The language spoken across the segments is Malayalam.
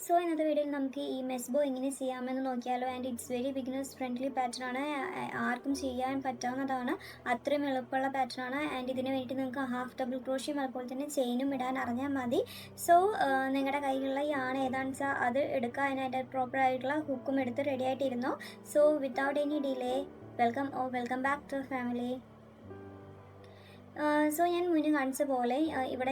സോ ഇന്നത്തെ വീഡിയോയിൽ നമുക്ക് ഈ മെസ് ബോ എങ്ങനെ ചെയ്യാമെന്ന് നോക്കിയാലോ. And it's very beginners friendly pattern ആണ്, ആർക്കും ചെയ്യാൻ പറ്റാവുന്നതാണ്, അത്രയും എളുപ്പമുള്ള പാറ്റേൺ ആണ്. ആൻഡ് ഇതിന് വേണ്ടി നിങ്ങൾക്ക് ഹാഫ് ഡബിൾ ക്രോഷ്യം അതുപോലെ തന്നെ ചെയിനും ഇടാൻ അറിഞ്ഞാൽ മതി. സോ നിങ്ങളുടെ കയ്യിലുള്ള യാൺ ഏതാണെന്ന് വെച്ചാൽ അത് എടുക്കുക, അതിനായിട്ട് പ്രോപ്പർ ആയിട്ടുള്ള ഹുക്കും എടുത്ത് റെഡി ആയിട്ടിരുന്നു. So without any delay welcome back to family. So ഞാൻ മുന്നേ കാണിച്ച പോലെ ഇവിടെ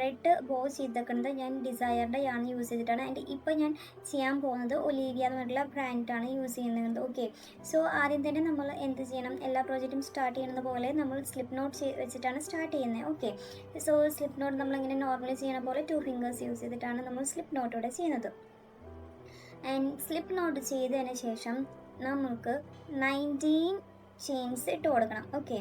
റെഡ് ബോ ചെയ്തേക്കുന്നത് ഞാൻ ഡിസയറിൻ്റെ ആണ് യൂസ് ചെയ്തിട്ടാണ്. ആൻഡ് ഇപ്പോൾ ഞാൻ ചെയ്യാൻ പോകുന്നത് ഒലീവിയ എന്ന് പറഞ്ഞിട്ടുള്ള ബ്രാൻഡാണ് യൂസ് ചെയ്യുന്നത്. ഓക്കെ, സോ ആദ്യം തന്നെ നമ്മൾ എന്ത് ചെയ്യണം, എല്ലാ പ്രോജക്റ്റും സ്റ്റാർട്ട് ചെയ്യുന്നത് പോലെ നമ്മൾ സ്ലിപ്പ് നോട്ട് വെച്ചിട്ടാണ് സ്റ്റാർട്ട് ചെയ്യുന്നത്. ഓക്കെ, സോ സ്ലിപ്പ് നോട്ട് നമ്മളിങ്ങനെ നോർമലി ചെയ്യുന്ന പോലെ 2 ഫിംഗേഴ്സ് യൂസ് ചെയ്തിട്ടാണ് നമ്മൾ സ്ലിപ്പ് നോട്ടോടെ ചെയ്യുന്നത്. ആൻഡ് സ്ലിപ്പ് നോട്ട് ചെയ്തതിന് ശേഷം നമുക്ക് 19 ചെയിൻസ് ഇട്ട് കൊടുക്കണം. ഓക്കെ,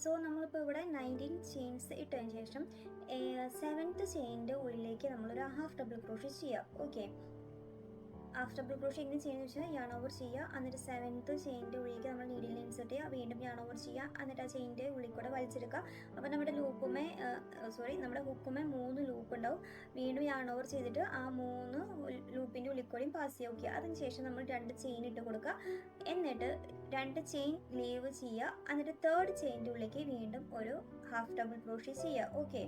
സോ നമ്മളിപ്പോൾ ഇവിടെ 19 ചെയിൻസ് ഇട്ടതിന് ശേഷം 7th ചെയിനിൻ്റെ ഉള്ളിലേക്ക് നമ്മളൊരു ഹാഫ് ഡബിൾ ക്രോഷ്യ ചെയ്യുക. ഓക്കെ, ഹാഫ് ഡബിൾ ക്രോഷ്യ എങ്ങനെ ചെയ്യുന്നത് വെച്ചാൽ യാൺ ഓവർ ചെയ്യുക, എന്നിട്ട് 7th ചെയിനിൻ്റെ ഉള്ളിലേക്ക് നമ്മൾ നീഡിൽ ഇൻസെർട്ട് ചെയ്യുക, വീണ്ടും യാൺ ഓവർ ചെയ്യുക, എന്നിട്ട് ആ ചെയിനിൻ്റെ ഉള്ളിൽ കൂടെ വലിച്ചെടുക്കുക. അപ്പോൾ നമ്മുടെ നമ്മുടെ ഹുക്കുമേ 3 ലൂപ്പ് ഉണ്ടാവും. വീണ്ടും യാൺ ഓവർ ചെയ്തിട്ട് ആ 3 ലൂപ്പിൻ്റെ ഉള്ളിൽ കൂടെയും പാസ് ചെയ്യുക. ഓക്കെ, അതിനുശേഷം നമ്മൾ 2 ചെയിൻ ഇട്ട് കൊടുക്കുക, എന്നിട്ട് 2 ചെയിൻ ലീവ് ചെയ്യുക, എന്നിട്ട് 3rd ചെയിനിൻ്റെ ഉള്ളിലേക്ക് വീണ്ടും ഒരു ഹാഫ് ഡബിൾ ക്രോഷ്യ ചെയ്യുക. ഓക്കെ,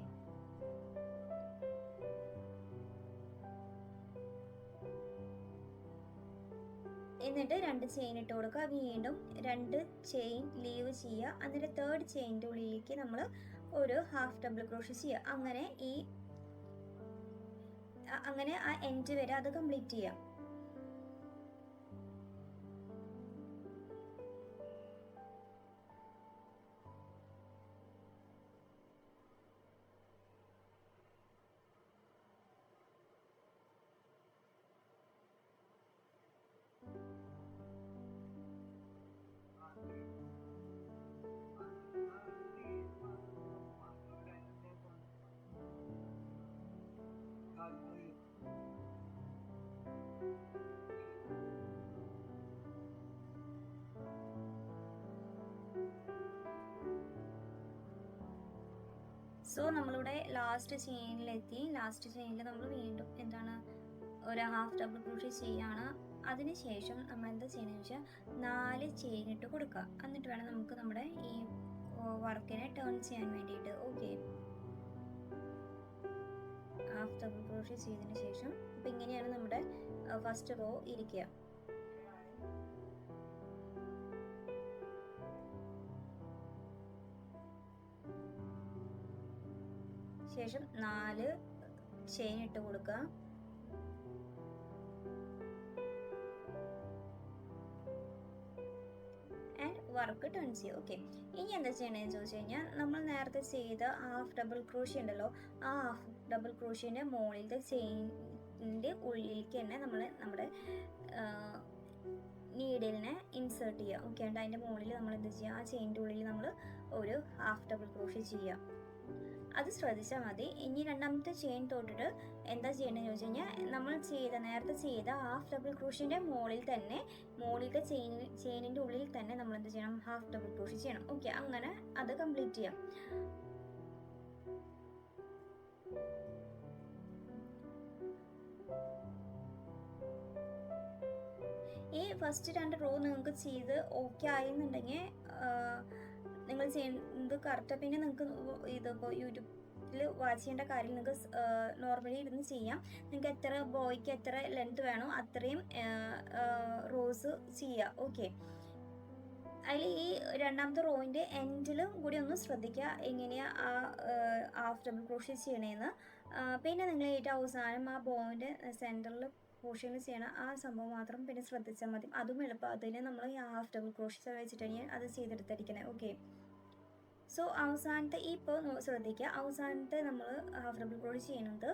എന്നിട്ട് 2 ചെയിൻ ഇട്ട് കൊടുക്കുക, വീണ്ടും 2 ചെയിൻ ലീവ് ചെയ്യുക, എന്നിട്ട് 3rd ചെയിനിൻ്റെ ഉള്ളിലേക്ക് നമ്മൾ ഒരു ഹാഫ് ഡബിൾ ക്രോഷ്യ ചെയ്യുക. അങ്ങനെ ആ എൻഡ് വരെ അത് കംപ്ലീറ്റ് ചെയ്യാം. സോ നമ്മളിവിടെ ലാസ്റ്റ് ചെയിനിലെത്തി. ലാസ്റ്റ് ചെയിനിൽ നമ്മൾ വീണ്ടും ഒരു ഹാഫ് ഡബിൾ ക്രോഷ്യ ചെയ്യാണ്. അതിനുശേഷം നമ്മൾ എന്താ ചെയ്യണമെന്ന് വെച്ചാൽ 4 ചെയിൻ ഇട്ട് കൊടുക്കുക, എന്നിട്ട് വേണം നമുക്ക് നമ്മുടെ ഈ വർക്കിനെ ടേൺ ചെയ്യാൻ വേണ്ടിയിട്ട്. ഓക്കെ, ഹാഫ് ഡബിൾ ക്രോഷ്യ ചെയ്തതിന് ശേഷം ഇപ്പം ഇങ്ങനെയാണ് നമ്മുടെ ഫസ്റ്റ് റോ ഇരിക്കുക. ശേഷം 4 ചെയിൻ ഇട്ട് കൊടുക്കുക, ആൻഡ് വർക്ക് ടേൺ ചെയ്യുക. ഓക്കെ, ഇനി എന്താ ചെയ്യണമെന്ന് ചോദിച്ചു കഴിഞ്ഞാൽ നമ്മൾ നേരത്തെ ചെയ്ത ഹാഫ് ഡബിൾ ക്രോഷ്യ ഉണ്ടല്ലോ, ആ ഹാഫ് ഡബിൾ ക്രോഷ്യൻ്റെ മുകളിലത്തെ ചെയിനിൻ്റെ ഉള്ളിലേക്ക് തന്നെ നമ്മുടെ നീഡിലിനെ ഇൻസേർട്ട് ചെയ്യുക. ഓക്കെ, and അതിൻ്റെ മുകളിൽ നമ്മൾ എന്താ ചെയ്യുക, ആ ചെയിനിൻ്റെ ഉള്ളിൽ നമ്മൾ ഒരു ഹാഫ് ഡബിൾ ക്രോഷ്യ ചെയ്യുക. അത് ശ്രദ്ധിച്ചാൽ മതി. ഇനി രണ്ടാമത്തെ ചെയിൻ തൊട്ടിട്ട് എന്താ ചെയ്യേണ്ടതെന്ന് ചോദിച്ചു കഴിഞ്ഞാൽ നമ്മൾ നേരത്തെ ചെയ്ത ഹാഫ് ഡബിൾ ക്രോഷ്യൻ്റെ മുകളിലത്തെ ചെയിനിൻ്റെ ഉള്ളിൽ തന്നെ നമ്മൾ എന്ത് ചെയ്യണം, ഹാഫ് ഡബിൾ ക്രോഷ്യ ചെയ്യണം. ഓക്കെ, അങ്ങനെ അത് കംപ്ലീറ്റ് ചെയ്യാം. ഈ ഫസ്റ്റ് 2 റോ നിങ്ങൾക്ക് ചെയ്ത് ഓക്കെ ആയെന്നുണ്ടെങ്കിൽ നിങ്ങൾ ചെയ്യുന്നത് കറക്റ്റ്. പിന്നെ നിങ്ങൾക്ക് ഇതിപ്പോൾ യൂട്യൂബിൽ വാച്ച് ചെയ്യേണ്ട കാര്യം നിങ്ങൾക്ക് നോർമലി ഇരുന്ന് ചെയ്യാം. നിങ്ങൾക്ക് എത്ര ബോയ്ക്ക് എത്ര ലെങ്ത് വേണോ അത്രയും റോസ് ചെയ്യാം. ഓക്കെ, അതിൽ ഈ രണ്ടാമത്തെ റോയിൻ്റെ എൻഡിലും കൂടി ഒന്ന് ശ്രദ്ധിക്കുക എങ്ങനെയാണ് ആ ഹാഫ് ഡബിൾ ക്രോഷ്യ ചെയ്യണേന്ന്. പിന്നെ നിങ്ങൾ ഏറ്റവും അവസാനം ആ ബോയിൻ്റെ സെൻറ്ററിൽ പോർഷനിൽ ചെയ്യണം ആ സംഭവം മാത്രം പിന്നെ ശ്രദ്ധിച്ചാൽ മതി. അതും എളുപ്പം. അതിന് നമ്മൾ ഈ ഹാഫ് ഡബിൾ ക്രോഷ്യ വെച്ചിട്ടാണ് അത് ചെയ്തെടുത്തിരിക്കുന്നത്. ഓക്കെ, സോ അവസാനത്തെ ഇപ്പോൾ ശ്രദ്ധിക്കുക, അവസാനത്തെ നമ്മൾ ഹാഫ് ഡബിൾ ക്രോഷ്യ ചെയ്യുന്നത്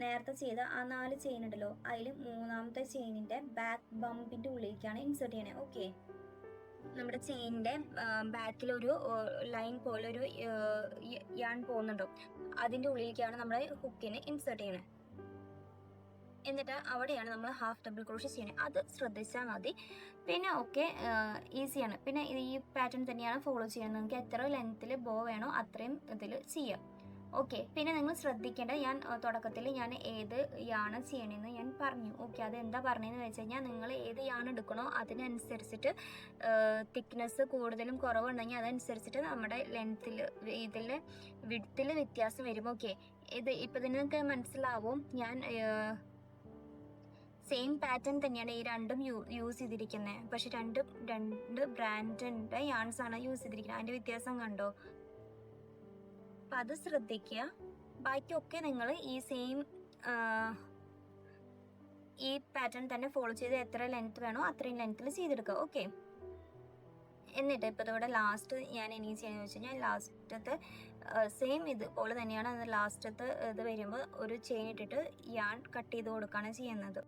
നേരത്തെ ചെയ്ത ആ 4 ചെയിൻ ഉണ്ടല്ലോ, അതിൽ 3ാമത്തെ ചെയിനിൻ്റെ ബാക്ക് ബമ്പിൻ്റെ ഉള്ളിലേക്കാണ് ഇൻസേർട്ട് ചെയ്യണേ. ഓക്കെ, നമ്മുടെ ചെയിനിൻ്റെ ബാക്കിലൊരു ലൈൻ പോലെ ഒരു യാൺ പോകുന്നുണ്ടോ, അതിൻ്റെ ഉള്ളിലേക്കാണ് നമ്മുടെ ഹുക്കിനെ ഇൻസേർട്ട് ചെയ്യണത്. എന്നിട്ട് അവിടെയാണ് നമ്മൾ ഹാഫ് ഡബിൾ ക്രോഷ്യ ചെയ്യണത്. അത് ശ്രദ്ധിച്ചാൽ മതി. പിന്നെ ഓക്കെ, ഈസിയാണ്. പിന്നെ ഈ പാറ്റേൺ തന്നെയാണ് ഫോളോ ചെയ്യുന്നത്. നിങ്ങൾക്ക് എത്ര ലെങ്ത്തിൽ ബോ വേണോ അത്രയും ഇതിൽ ചെയ്യാം. ഓക്കെ, പിന്നെ നിങ്ങൾ ശ്രദ്ധിക്കേണ്ടത്, ഞാൻ തുടക്കത്തിൽ ഞാൻ ഏത് യാണ് ചെയ്യണമെന്ന് ഞാൻ പറഞ്ഞു. ഓക്കെ, അത് എന്താ പറഞ്ഞതെന്ന് വെച്ച് കഴിഞ്ഞാൽ നിങ്ങൾ ഏത് യാണ് എടുക്കണോ അതിനനുസരിച്ചിട്ട് തിക്നെസ് കൂടുതലും കുറവുണ്ടെങ്കിൽ അതനുസരിച്ചിട്ട് നമ്മുടെ ലെങ്ത്തിൽ ഇതിൽ വിഡ്ത്തിൽ വ്യത്യാസം വരും. ഓക്കെ, ഇത് ഇപ്പം നിങ്ങൾക്ക് മനസ്സിലാവും. ഞാൻ സെയിം പാറ്റേൺ തന്നെയാണ് ഈ രണ്ടും യൂസ് ചെയ്തിരിക്കുന്നത്. പക്ഷെ രണ്ട് ബ്രാൻഡിൻ്റെ യാൺസ് ആണ് യൂസ് ചെയ്തിരിക്കുന്നത്. അതിൻ്റെ വ്യത്യാസം കണ്ടോ? അപ്പം അത് ശ്രദ്ധിക്കുക. ബാക്കിയൊക്കെ നിങ്ങൾ ഈ സെയിം ഈ പാറ്റേൺ തന്നെ ഫോളോ ചെയ്ത് എത്ര ലെങ്ത് വേണോ അത്രയും ലെങ്ത്തിൽ ചെയ്തെടുക്കുക. ഓക്കെ, എന്നിട്ട് ഇപ്പോൾ ഇവിടെ ലാസ്റ്റ് ഞാൻ ഇനി ചെയ്യുന്നത് വെച്ച് കഴിഞ്ഞാൽ ലാസ്റ്റത്തെ സെയിം ഇതുപോലെ തന്നെയാണ്. അത് ലാസ്റ്റത്തെ ഇത് വരുമ്പോൾ ഒരു ചെയിൻ ഇട്ടിട്ട് യാൺ കട്ട് ചെയ്ത് കൊടുക്കുകയാണ് ചെയ്യുന്നത്.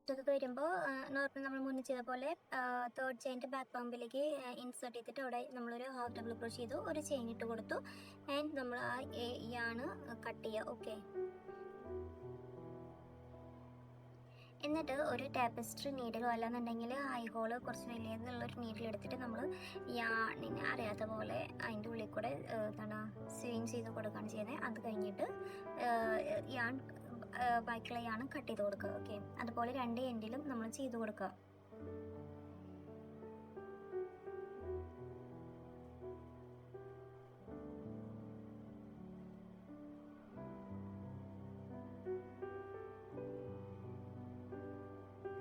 ഇതൊക്കെ വരുമ്പോൾ നോർമൽ നമ്മൾ മുന്നേ ചെയ്ത പോലെ തേർഡ് ചെയിൻ്റെ ബാക്ക് പമ്പിലേക്ക് ഇൻസേർട്ട് ചെയ്തിട്ട് അവിടെ നമ്മളൊരു ഹാഫ് ഡബിൾ ക്രോഷ്യ ചെയ്തു, ഒരു ചെയിൻ ഇട്ട് കൊടുത്തു. ആൻഡ് നമ്മൾ ആ യാണ് കട്ട് ചെയ്യുക. ഓക്കെ, എന്നിട്ട് ഒരു ടാപ്പസ്ട്രി നീഡിലോ അല്ലാന്നുണ്ടെങ്കിൽ ഹൈ ഹോള് കുറച്ച് വലിയതുള്ളൊരു നീഡിൽ എടുത്തിട്ട് നമ്മൾ യാണിനെ അറിയാത്ത പോലെ അതിൻ്റെ ഉള്ളിൽ കൂടെ എന്താണ് സ്വിങ് ചെയ്ത് കൊടുക്കുകയാണ് ചെയ്യുന്നത്. അത് കഴിഞ്ഞിട്ട് യാൺ ബാക്കിയുള്ള യാണ് കട്ട് ചെയ്ത് കൊടുക്കുക. ഓക്കെ, അതുപോലെ രണ്ട് എൻഡിലും നമ്മൾ ചെയ്ത് കൊടുക്കുക.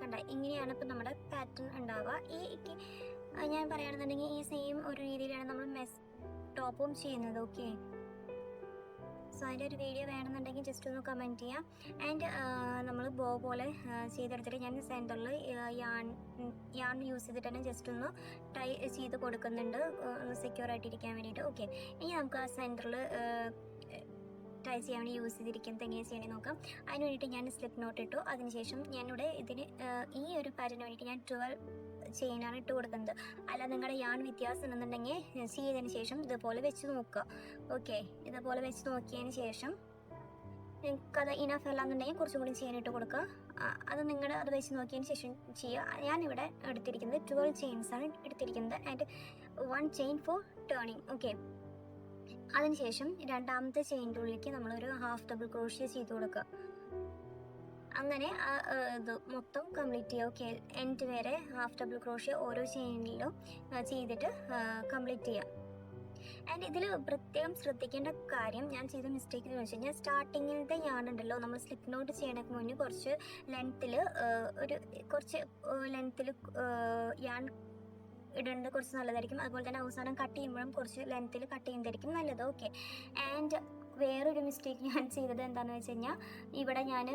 കണ്ട, ഇങ്ങനെയാണ് ഇപ്പം നമ്മുടെ പാറ്റേൺ ഉണ്ടാവുക. ഞാൻ പറയുകയാണെന്നുണ്ടെങ്കിൽ ഈ സെയിം ഒരു രീതിയിലാണ് നമ്മൾ മെസ് ടോപ്പും ചെയ്യുന്നത്. ഓക്കെ, സോ അതിൻ്റെ ഒരു വീഡിയോ വേണമെന്നുണ്ടെങ്കിൽ ജസ്റ്റ് ഒന്ന് കമൻറ്റ് ചെയ്യാം. ആൻഡ് നമ്മൾ ബോ പോലെ ചെയ്തെടുത്തിട്ട് ഞാൻ സെൻറ്ററിൽ യാൺ യൂസ് ചെയ്തിട്ട് തന്നെ ജസ്റ്റ് ഒന്ന് ടൈ ചെയ്ത് കൊടുക്കുന്നുണ്ട്, ഒന്ന് സെക്യൂർ ആയിട്ടിരിക്കാൻ വേണ്ടിയിട്ട്. ഓക്കെ, ഇനി നമുക്ക് ആ സെൻറ്ററിൽ ടൈ ചെയ്യാൻ വേണ്ടി യൂസ് ചെയ്തിരിക്കുന്നത് എങ്ങനെ ചെയ്യണമെന്ന് നോക്കാം. അതിന് വേണ്ടിയിട്ട് ഞാൻ സ്ലിപ്പ് നോട്ട് ഇട്ടു. അതിനുശേഷം ഞാനിവിടെ ഇതിന് ഈ ഒരു പാറ്റേണിന് വേണ്ടിയിട്ട് ഞാൻ 12 ചെയിനാണ് ഇട്ട് കൊടുക്കുന്നത്. അല്ല, നിങ്ങളുടെ യാൺ വ്യത്യാസം ഉണ്ടെന്നുണ്ടെങ്കിൽ ചെയ്തതിന് ശേഷം ഇതുപോലെ വെച്ച് നോക്കുക. ഓക്കെ, ഇതുപോലെ വെച്ച് നോക്കിയതിന് ശേഷം നിങ്ങൾക്കത് ഇനഫ് അല്ലാന്നുണ്ടെങ്കിൽ കുറച്ചും കൂടി ചെയിൻ ഇട്ട് കൊടുക്കുക. അത് അത് വെച്ച് നോക്കിയതിന് ശേഷം ചെയ്യുക. ഞാനിവിടെ എടുത്തിരിക്കുന്നത് 12 ചെയിൻസാണ് എടുത്തിരിക്കുന്നത്. And 1 chain for turning. Okay, അതിനുശേഷം രണ്ടാമത്തെ ചെയിൻ്റെ ഉള്ളിലേക്ക് നമ്മളൊരു ഹാഫ് ഡബിൾ ക്രോഷ്യ ചെയ്ത് കൊടുക്കുക. അങ്ങനെ ഇത് മൊത്തം കംപ്ലീറ്റ് ചെയ്യുക. ഓക്കെ, എൻഡ് വരെ ഹാഫ് ഡബിൾ ക്രോഷ്യ ഓരോ ചെയിനിലും ചെയ്തിട്ട് കംപ്ലീറ്റ് ചെയ്യാം. ആൻഡ് ഇതിൽ പ്രത്യേകം ശ്രദ്ധിക്കേണ്ട കാര്യം, ഞാൻ ചെയ്ത മിസ്റ്റേക്ക് എന്ന് വെച്ച് കഴിഞ്ഞാൽ സ്റ്റാർട്ടിങ്ങിലത്തെ യാണുണ്ടല്ലോ, നമ്മൾ സ്ലിപ്പ് നോട്ട് ചെയ്യണക്ക് മുന്നേ കുറച്ച് ലെങ്ത്തിൽ യാൺ ഇടേണ്ടത് കുറച്ച് നല്ലതായിരിക്കും. അതുപോലെ തന്നെ അവസാനം കട്ട് ചെയ്യുമ്പോഴും കുറച്ച് ലെങ്ത്തിൽ കട്ട് ചെയ്യുന്നതായിരിക്കും നല്ലത്. ഓക്കെ, ആൻഡ് വേറൊരു മിസ്റ്റേക്ക് ഞാൻ ചെയ്തത് എന്താണെന്ന് വെച്ച് കഴിഞ്ഞാൽ, ഇവിടെ ഞാൻ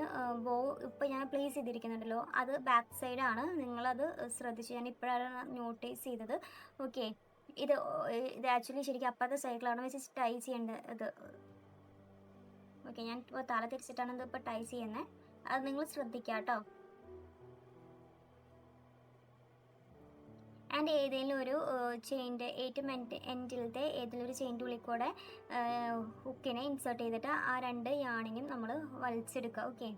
ബോ ഇപ്പോൾ ഞാൻ പ്ലേസ് ചെയ്തിരിക്കുന്നുണ്ടല്ലോ, അത് ബാക്ക് സൈഡാണ്. നിങ്ങളത് ശ്രദ്ധിച്ച്, ഞാൻ ഇപ്പോഴാണ് നോട്ടീസ് ചെയ്തത്. ഓക്കെ, ഇത് ആക്ച്വലി ശരിക്കും അപ്പുറത്തെ സൈഡിലാണ് വെച്ച് ടൈ ചെയ്യേണ്ടത്. ഓക്കെ, ഞാൻ ഇപ്പോൾ തല തിരിച്ചിട്ടാണ് ഇത് ഇപ്പോൾ ടൈ ചെയ്യുന്നത്. അത് നിങ്ങൾ ശ്രദ്ധിക്കുക കേട്ടോ. ആൻഡ് ഏതെങ്കിലും ഒരു ചെയിൻ്റെ ഏറ്റവും എൻഡിലത്തെ ഏതെങ്കിലും ഒരു ചെയിൻ്റെ ഉള്ളിൽ കൂടെ ഹുക്കിനെ ഇൻസേർട്ട് ചെയ്തിട്ട് ആ രണ്ട് യാണിനും നമ്മൾ വലിച്ചെടുക്കുക. ഓക്കെ,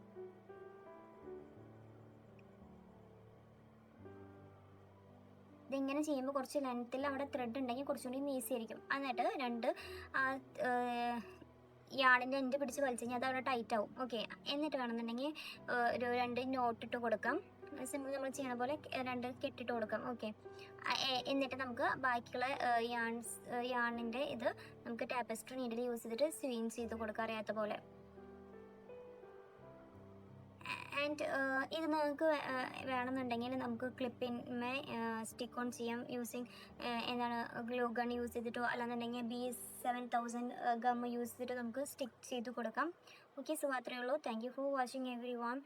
ഇതിങ്ങനെ ചെയ്യുമ്പോൾ കുറച്ച് ലെങ്ത്തിൽ അവിടെ ത്രെഡ് ഉണ്ടെങ്കിൽ കുറച്ചും കൂടി ഈസി ആയിരിക്കും. എന്നിട്ട് രണ്ട് യാണിൻ്റെ എൻഡ് പിടിച്ച് വലിച്ചു കഴിഞ്ഞാൽ അത് അവിടെ ടൈറ്റ് ആവും. ഓക്കെ, എന്നിട്ട് വേണമെന്നുണ്ടെങ്കിൽ ഒരു 2 നോട്ട് ഇട്ട് കൊടുക്കാം. സിമ്പിൾ നമ്മൾ ചെയ്യണ പോലെ 2 കെട്ടിട്ട് കൊടുക്കാം. ഓക്കെ, എന്നിട്ട് നമുക്ക് ബാക്കിയുള്ള യാണിൻ്റെ ഇത് നമുക്ക് ടാപ്പസ്ട്രി നീഡിൽ യൂസ് ചെയ്തിട്ട് സ്വിങ് ചെയ്ത് കൊടുക്കാം അറിയാത്ത പോലെ. ആൻഡ് ഇത് നിങ്ങൾക്ക് വേണമെന്നുണ്ടെങ്കിൽ നമുക്ക് ക്ലിപ്പിന്മേ സ്റ്റിക്ക് ഓൺ ചെയ്യാം യൂസിങ് എന്താണ് ഗ്ലൂ ഗൺ യൂസ് ചെയ്തിട്ടോ അല്ലാന്നുണ്ടെങ്കിൽ B7000 ഗം യൂസ് ചെയ്തിട്ട് നമുക്ക് സ്റ്റിക്ക് ചെയ്ത് കൊടുക്കാം. ഓക്കെ, സോ അത്രയേ ഉള്ളൂ. Thank you for watching every one.